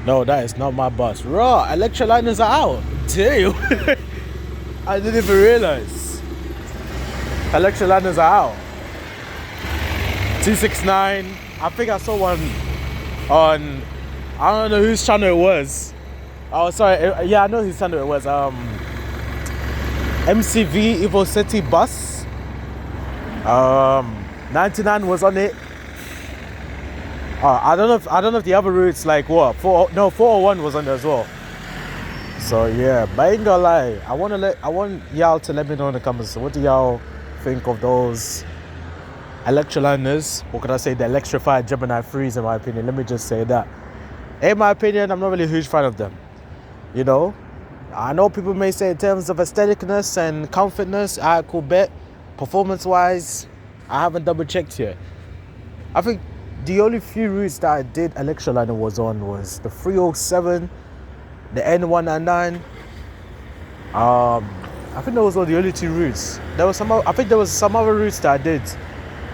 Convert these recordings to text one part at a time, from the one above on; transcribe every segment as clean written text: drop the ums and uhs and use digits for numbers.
No, that is not my bus. Raw, electroliners are out. Damn. I didn't even realize. Electroliners are out. 269. I think I saw one on, I don't know whose channel it was. Oh, sorry. Yeah, I know whose channel it was. MCV Evo City bus. 99 was on it. I don't know if the other routes like what 401 was on there as well. So yeah, but I ain't gonna lie. I want y'all to let me know in the comments. What do y'all think of those electroliners? What could I say? The electrified Gemini 3s, in my opinion. Let me just say that. In my opinion, I'm not really a huge fan of them. You know, I know people may say in terms of aestheticness and comfortness, I could bet. Performance-wise, I haven't double-checked here. I think the only few routes that I did electroliner was the 307, the N199. I think those were the only two routes. I think there was some other routes that I did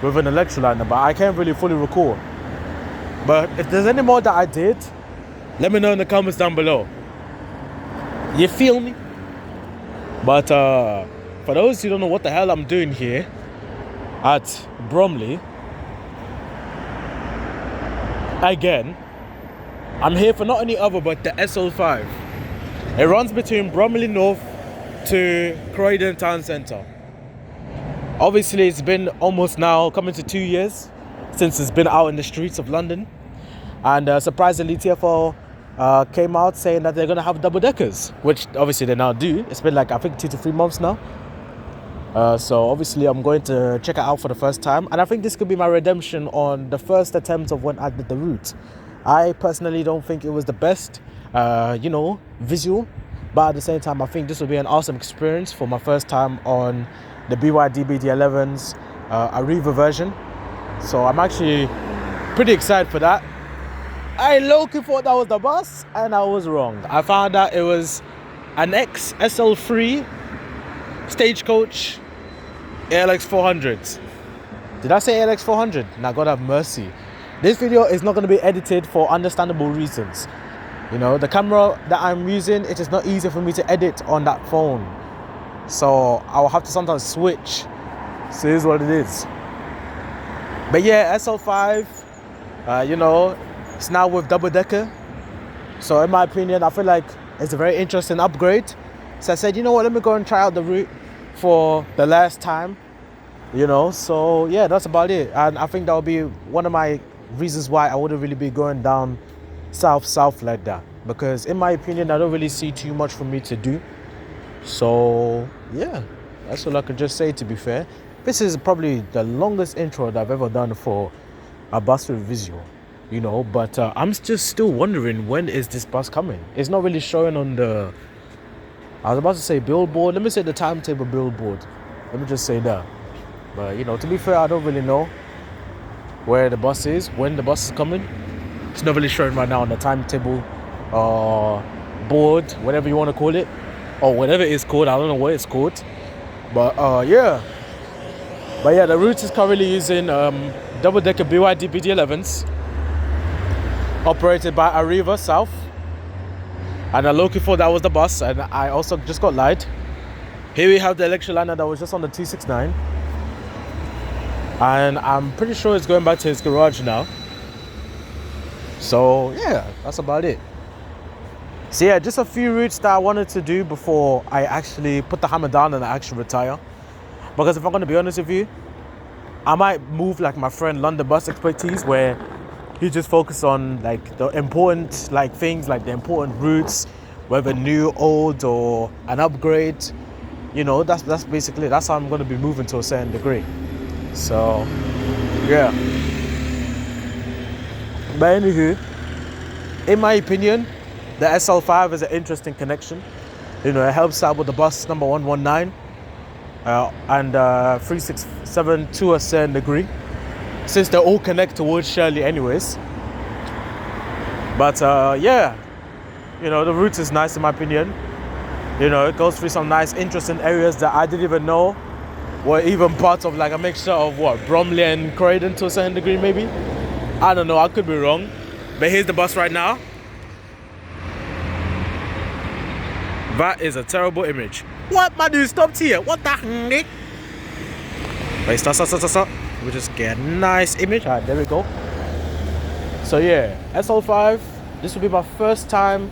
with an electroliner, but I can't really fully recall. But if there's any more that I did, let me know in the comments down below. You feel me? But for those who don't know what the hell I'm doing here at Bromley, again, I'm here for not any other but the SL5. It runs between Bromley North to Croydon Town Centre. Obviously, it's been almost now coming to 2 years since it's been out in the streets of London. And surprisingly, TfL came out saying that they're going to have double deckers, which obviously they now do. It's been like, I think 2 to 3 months now. So obviously I'm going to check it out for the first time, and I think this could be my redemption on the first attempt of when I did the route. I personally don't think it was the best, visual, but at the same time I think this will be an awesome experience for my first time on the BYD BD11's Arriva version. So I'm actually pretty excited for that. I low-key thought that was the bus, and I was wrong. I found out it was an SL3 Stagecoach ALX 400. Did I say ALX 400? Now God have mercy. This video is not going to be edited for understandable reasons. You know, the camera that I'm using, it is not easy for me to edit on that phone. So I'll have to sometimes switch. So here's what it is. But yeah, SL5, it's now with double decker. So in my opinion, I feel like it's a very interesting upgrade. So I said, you know what, let me go and try out the route for the last time, so yeah, that's about it. And I think that would be one of my reasons why I wouldn't really be going down south like that, because in my opinion I don't really see too much for me to do. So yeah, that's all I could just say. To be fair, this is probably the longest intro that I've ever done for a bus with visual, but I'm just still wondering, when is this bus coming? It's not really showing on the, I was about to say billboard. Let me say the timetable billboard. Let me just say that. But, to be fair, I don't really know where the bus is, when the bus is coming. It's not really showing right now on the timetable board, whatever you want to call it. Or whatever it's called. I don't know what it's called. But, yeah. But, yeah, the route is currently using double-decker BYD BD11s. Operated by Arriva South. And I looked for that was the bus, and I also just got lied. Here we have the electroliner that was just on the 269, and I'm pretty sure it's going back to his garage now. So yeah, that's about it. So yeah, just a few routes that I wanted to do before I actually put the hammer down and I actually retire. Because if I'm going to be honest with you, I might move like my friend London Bus Expertise, where he just focus on like the important things, like the important routes, whether new, old, or an upgrade. That's basically, that's how I'm going to be moving to a certain degree. So yeah. But anywho, in my opinion, the SL5 is an interesting connection. It helps out with the bus number 119 and 367 to a certain degree, since they all connect towards Shirley anyways. But yeah, the route is nice in my opinion. It goes through some nice, interesting areas that I didn't even know were even part of like a mixture of Bromley and Croydon to a certain degree maybe. I don't know, I could be wrong. But here's the bus right now. That is a terrible image. What, man? You stopped here. What the heck? Wait, stop. We just get a nice image. Alright, there we go. So yeah, SL5. This will be my first time,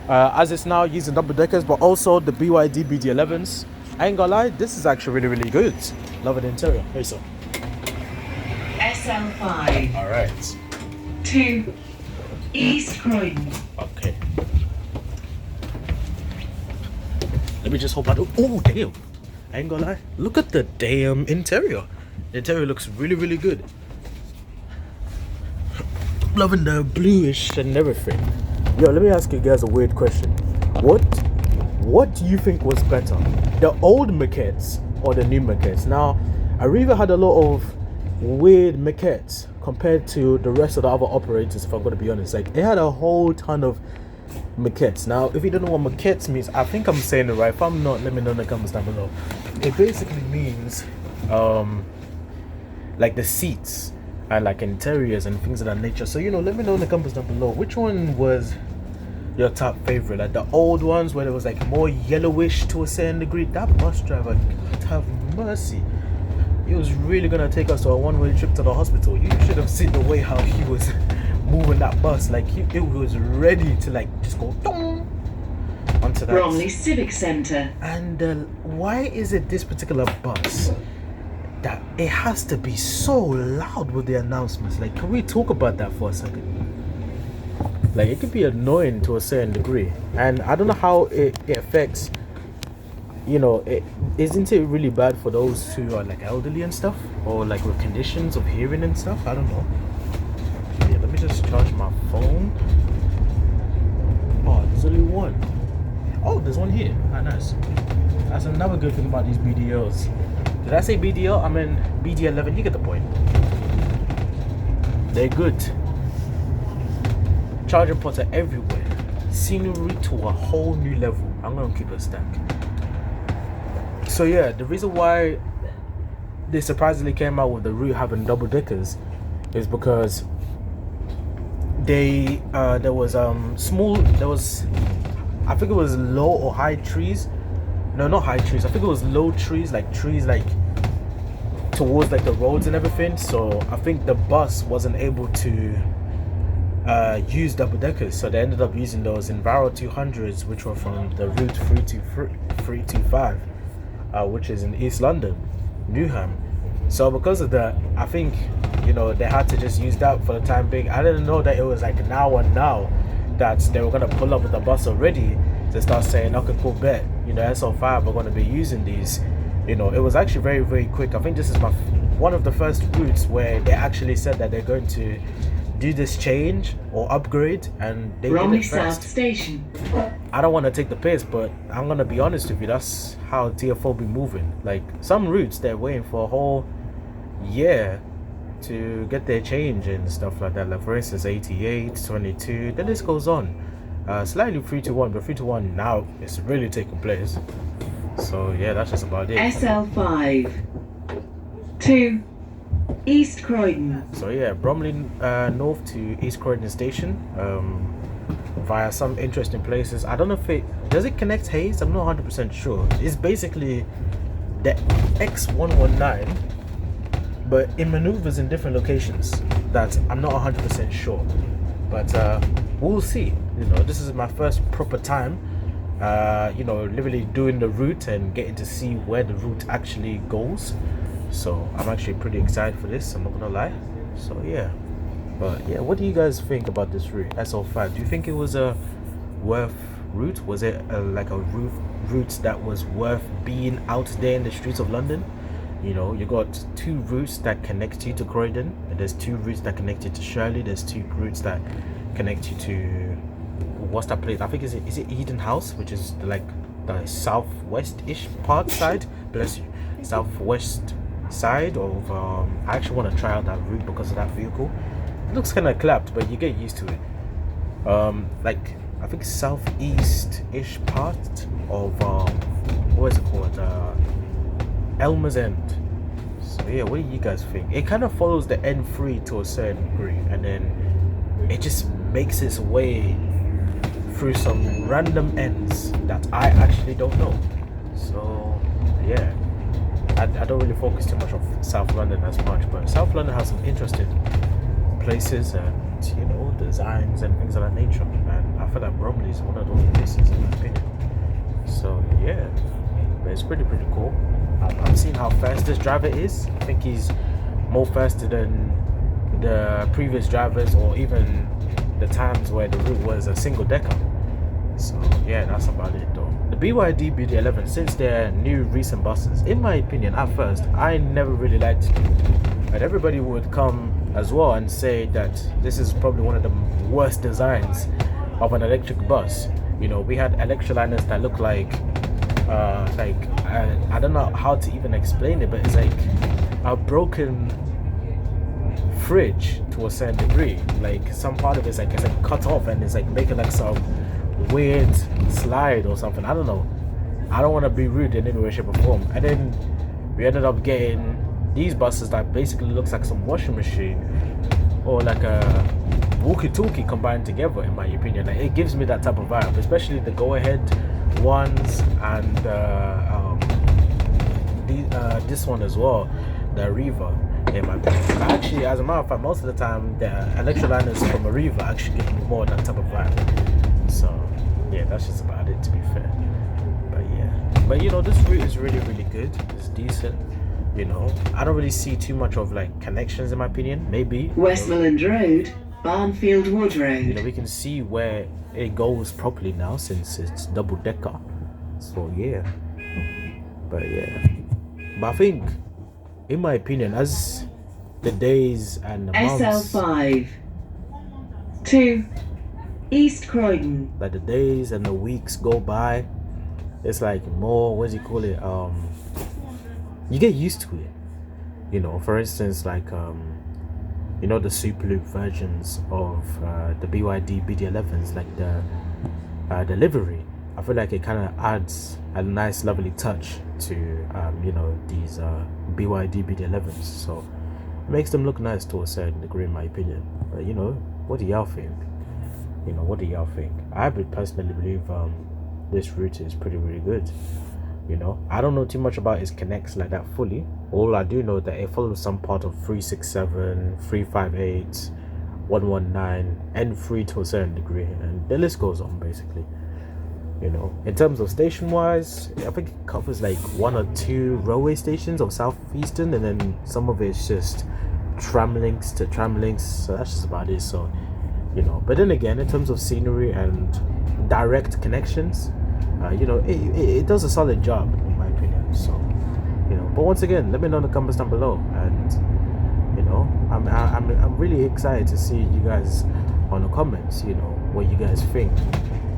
as it's now using double deckers, but also the BYD BD11s. I ain't gonna lie, this is actually really good. Love the interior. Hey, so. SL5. Alright. To East Croydon. Okay. Let me just hope I don't. Oh, damn. I ain't gonna lie. Look at the damn interior. The interior looks really good. Loving the bluish and everything. Yo, let me ask you guys a weird question. What do you think was better? The old maquettes or the new maquettes? Now, Arriva had a lot of weird maquettes compared to the rest of the other operators, if I'm gonna be honest. Like, it had a whole ton of maquettes. Now, if you don't know what maquettes means, I think I'm saying it right. If I'm not, let me know in the comments down below. It basically means like the seats and like interiors and things of that nature. So, you know, let me know in the comments down below which one was your top favorite. Like the old ones where it was like more yellowish to a certain degree. That bus driver, God have mercy, he was really gonna take us to a one-way trip to the hospital. You should have seen the way how he was moving that bus. Like it was ready to like just go onto that. Bromley Civic Centre. And why is it this particular bus that it has to be so loud with the announcements? Like, can we talk about that for a second? Like, it could be annoying to a certain degree, and I don't know how it affects, you know, isn't it really bad for those who are like elderly and stuff, or like with conditions of hearing and stuff? I don't know. Yeah, let me just charge my phone. Oh, there's only one. Oh, there's one here. Ah, nice. That's another good thing about these BDLs. Did I say BDL? I mean BD11. You get the point. They're good. Charger ports are everywhere. Scenery to a whole new level. I'm gonna keep a stack. So yeah, the reason why they surprisingly came out with the route having double deckers is because there was I think it was low or high trees. No, not high trees. I think it was low trees, like towards like the roads and everything. So I think the bus wasn't able to use double deckers, so they ended up using those Enviro 200s, which were from the route 325, which is in East London, Newham. So because of that, I think, you know, they had to just use that for the time being. I didn't know that it was like now that they were gonna pull up with the bus already to start saying, okay, cool, bet, you know, SL5 are going to be using these. You know, it was actually very quick. I think this is one of the first routes where they actually said that they're going to do this change or upgrade, and they Bromley did it first. South Station. I don't want to take the piss, but I'm gonna be honest with you, that's how TFL be moving. Like, some routes they're waiting for a whole year to get their change and stuff like that. Like, for instance, 88, 22, the list goes on. Slightly 321, but 321 now it's really taking place. So yeah, that's just about it. SL5 to East Croydon. So yeah, Bromley North to East Croydon Station, via some interesting places. I don't know if does it connect Hayes? I'm not 100% sure. It's basically the X119, but it maneuvers in different locations that I'm not 100% sure. But we'll see. You know, this is my first proper time, you know, literally doing the route and getting to see where the route actually goes. So I'm actually pretty excited for this, I'm not gonna lie. So yeah, but yeah, what do you guys think about this route, SL5? Do you think it was a worth route? Was it like a route that was worth being out there in the streets of London? You know, you got two routes that connect you to Croydon, and there's two routes that connect you to Shirley. There's two routes that connect you to, what's that place? I think is it Eden House, which is like the southwest-ish part side. Bless you, southwest side of. I actually want to try out that route because of that vehicle. It looks kind of clapped, but you get used to it. Like, I think southeast-ish part of what is it called? Elmer's End. So yeah, what do you guys think? It kind of follows the N3 to a certain degree, and then it just makes its way through some random ends that I actually don't know. So yeah, I don't really focus too much on South London as much, but South London has some interesting places and, you know, designs and things of that nature. And I feel like Bromley is one of those places in my opinion. So yeah, but it's pretty cool. I'm seeing how fast this driver is. I think he's more faster than the previous drivers, or even the times where the route was a single decker. So yeah, that's about it though. The BYD BD11, since they're new recent buses, in my opinion, at first I never really liked it, and everybody would come as well and say that this is probably one of the worst designs of an electric bus. You know, we had electroliners that look like I don't know how to even explain it, but it's like a broken fridge to a certain degree. Like some part of it's like cut off and it's like making like some weird slide or something. I don't know. I don't want to be rude in any way, shape or form. And then we ended up getting these buses that basically looks like some washing machine or like a walkie-talkie combined together, in my opinion. Like, it gives me that type of vibe, especially the go-ahead ones and this one as well, the Arriva, in my opinion. Actually, as a matter of fact, most of the time the electroliners from Arriva actually give me more that type of vibe. So yeah, that's just about it, to be fair. But yeah, but you know, this route is really good. It's decent. You know, I don't really see too much of like connections, in my opinion. Maybe Westmoreland Road, Barnfield Wood Road. you know, we can see where it goes properly now since it's double decker. So yeah, but I think, in my opinion, as the days and the months, SL5 to East Croydon. like the days and the weeks go by, it's like more, what do you call it, you get used to it. You know, for instance, like you know, the super loop versions of the BYD BD11s, like the livery, I feel like it kind of adds a nice lovely touch to you know, these BYD BD11s. So it makes them look nice to a certain degree, in my opinion. But you know, what do y'all think? You know, what do y'all think? I would personally believe this route is really good. You know, I don't know too much about its connects like that fully. All I do know that it follows some part of 367, 358, 119, and 3 to a certain degree, and the list goes on basically. You know, in terms of station wise, I think it covers like 1 or 2 railway stations of Southeastern, and then some of it's just tram links to tram links. So that's just about it. So, you know, but then again, in terms of scenery and direct connections, you know, it does a solid job, in my opinion. So, you know, but once again, let me know in the comments down below, and you know, I'm really excited to see you guys on the comments. You know, what you guys think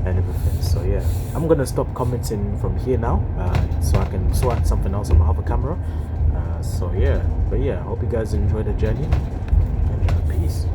and everything. So yeah, I'm gonna stop commenting from here now, so I can sort something else on my other camera. So yeah, but yeah, I hope you guys enjoy the journey, and peace.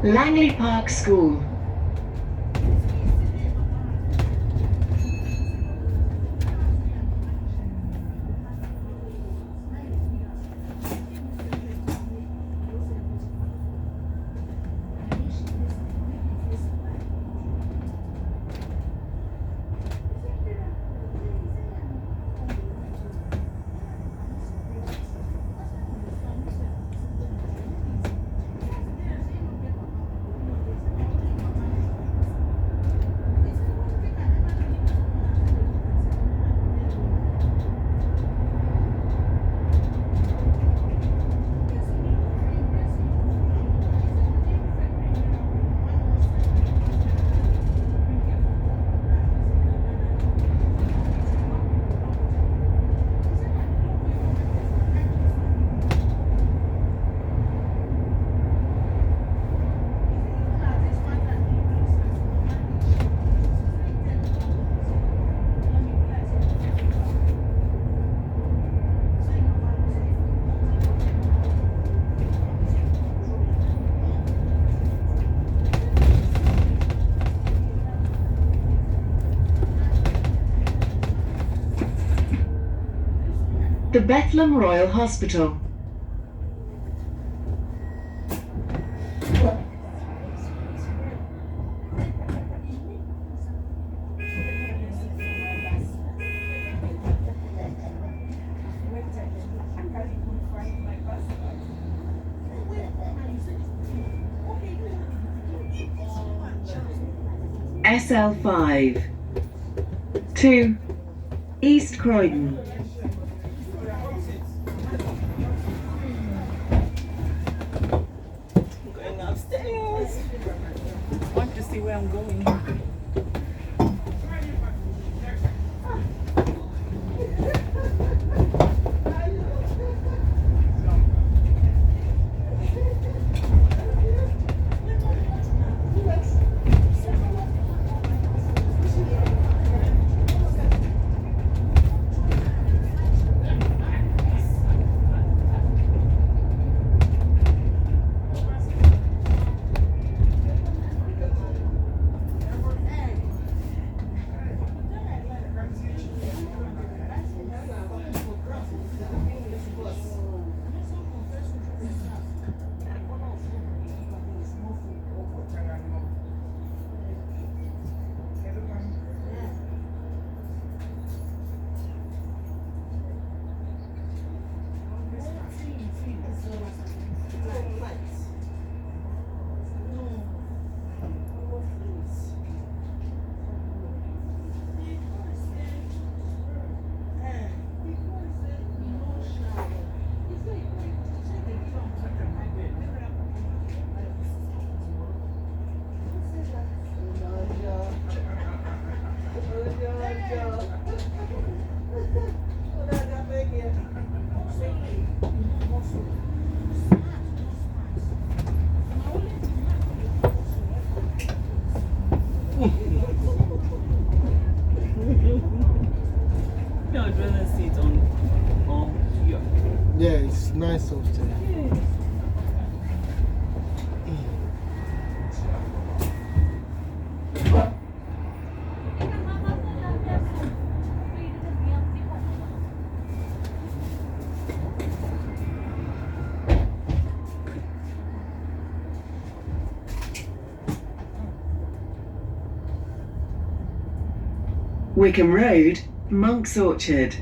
Langley Park School. The Bethlehem Royal Hospital. SL5 to East Croydon. Going upstairs. I want to see where I'm going. I'd rather sit on here. Yeah, it's nice upstairs. Wickham Road, Monk's Orchard.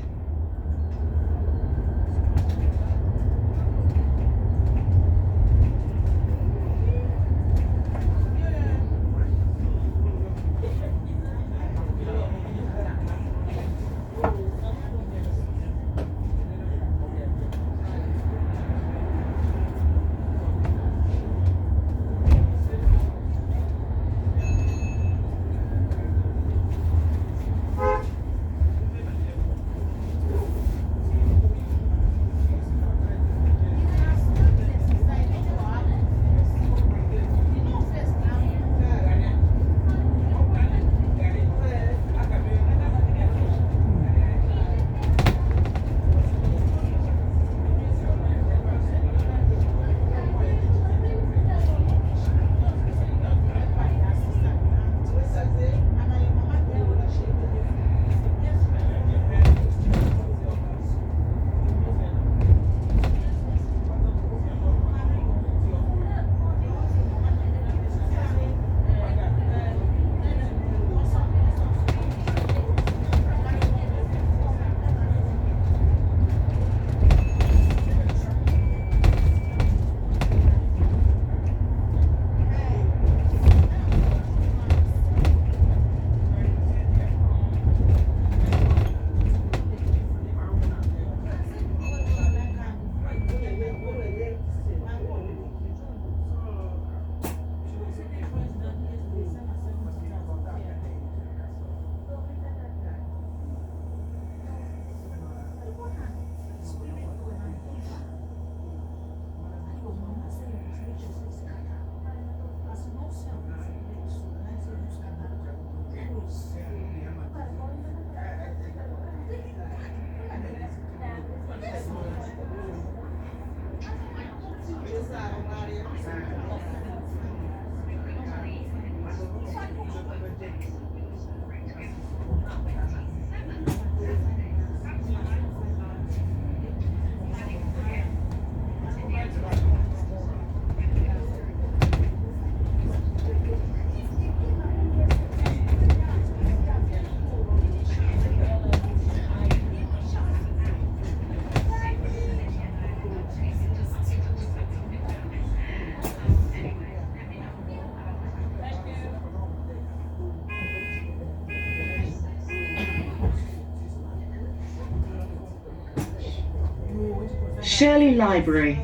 Shirley Library.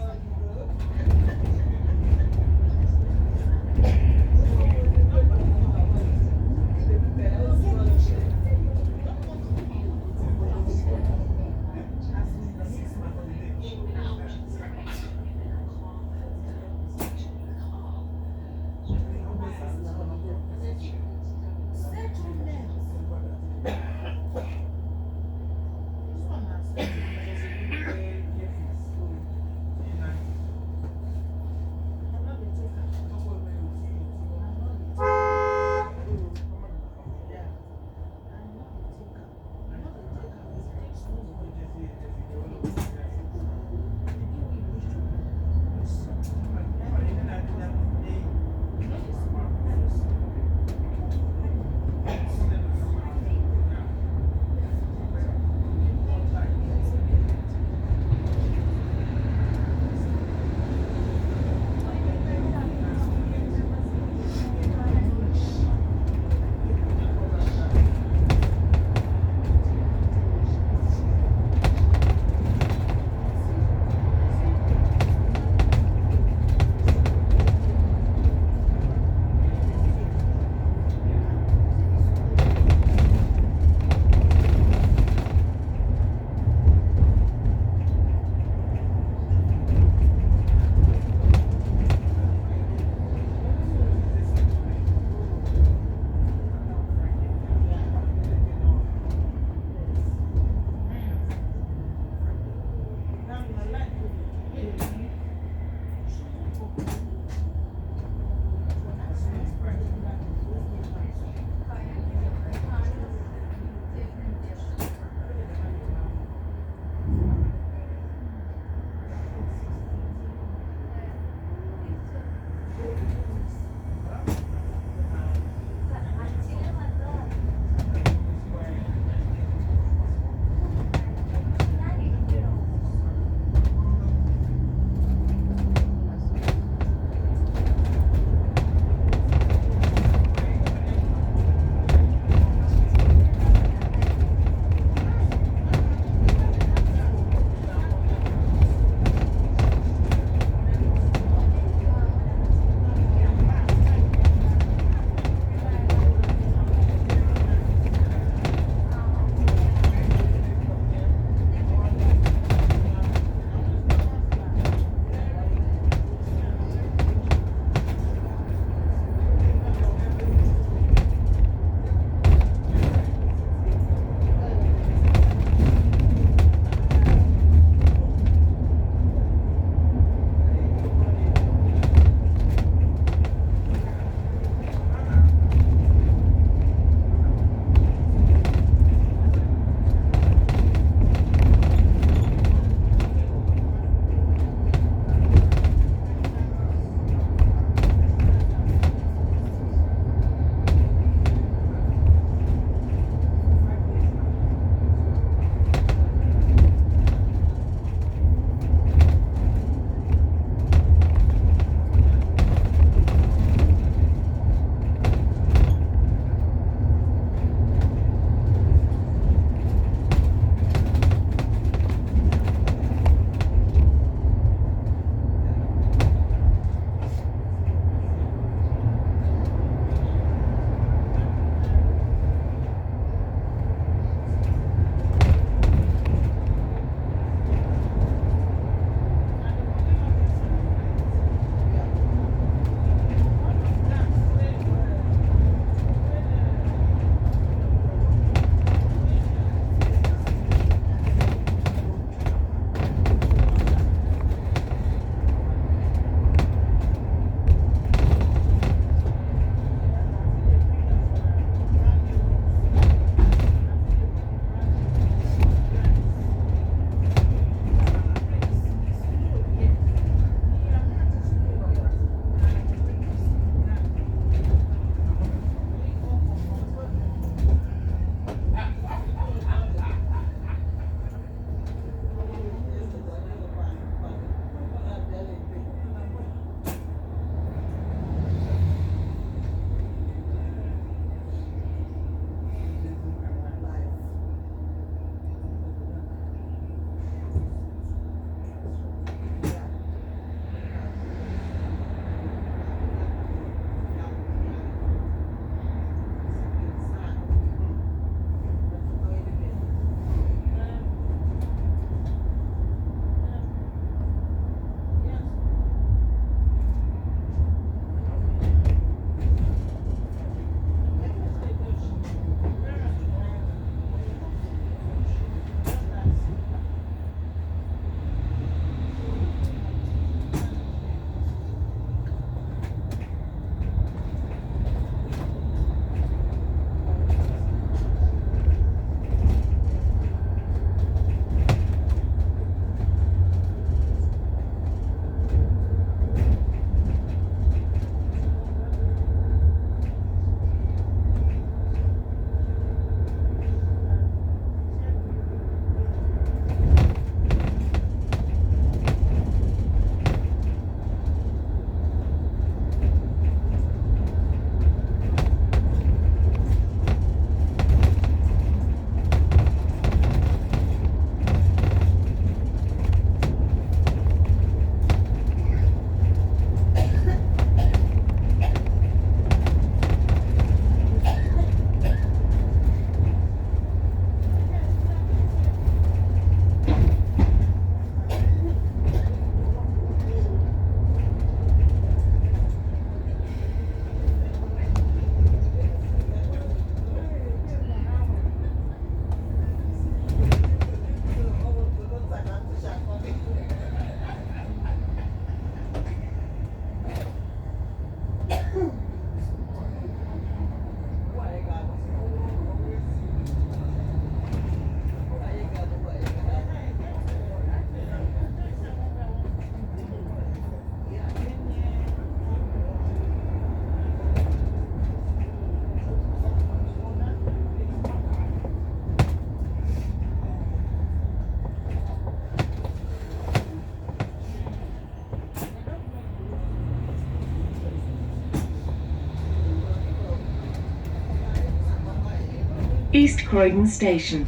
East Croydon Station.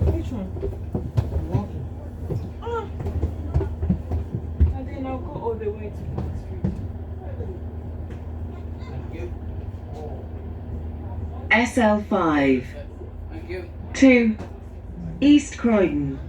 Which one? Ah. And then I'll go all the way to Park Street. SL5. 2 East Croydon.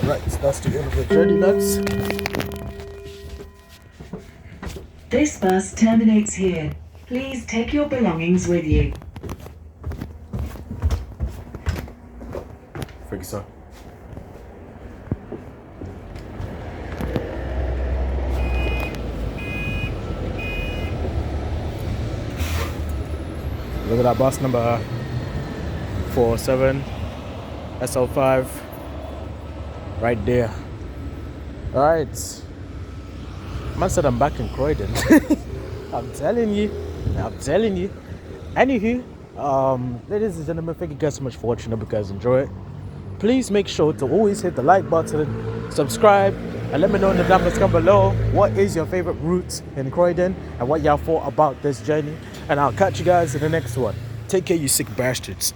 Right, that's the end of the journey, lads. This bus terminates here. Please take your belongings with you. Thank you, sir. Look at that bus number 407 SL5 right there. Alright. Man said I'm back in Croydon. I'm telling you. Anywho, ladies and gentlemen, thank you guys so much for watching. I hope you guys enjoy it. Please make sure to always hit the like button, subscribe, and let me know in the comments down below what is your favorite route in Croydon and what y'all thought about this journey. And I'll catch you guys in the next one. Take care, you sick bastards.